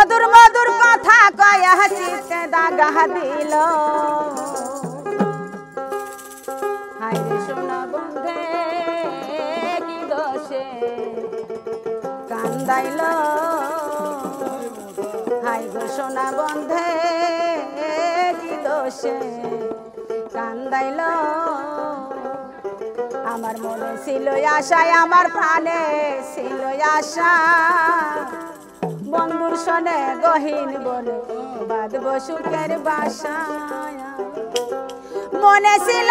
মধুর মধুর কথা কয়া চিতে দাগা দিল হায়রে সোনা বন্ধে কি দোষে কান্দাইল হাই গো সোনা বন্ধে কি দোষে কান্দাইল আমার মনে ছিল আশায় আমার প্রাণে ছিল আশা বন্ধুর সনে গহীন বনে বাঁধব সুখের বাসা মনে ছিল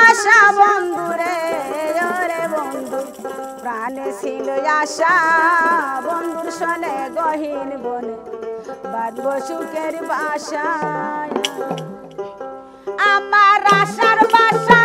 আশা বন্ধুরে রে বন্ধু প্রাণে ছিল আশা বন্ধুর সনে গহীন বনে বাঁধব সুখের বাসা আমার আশার বাসা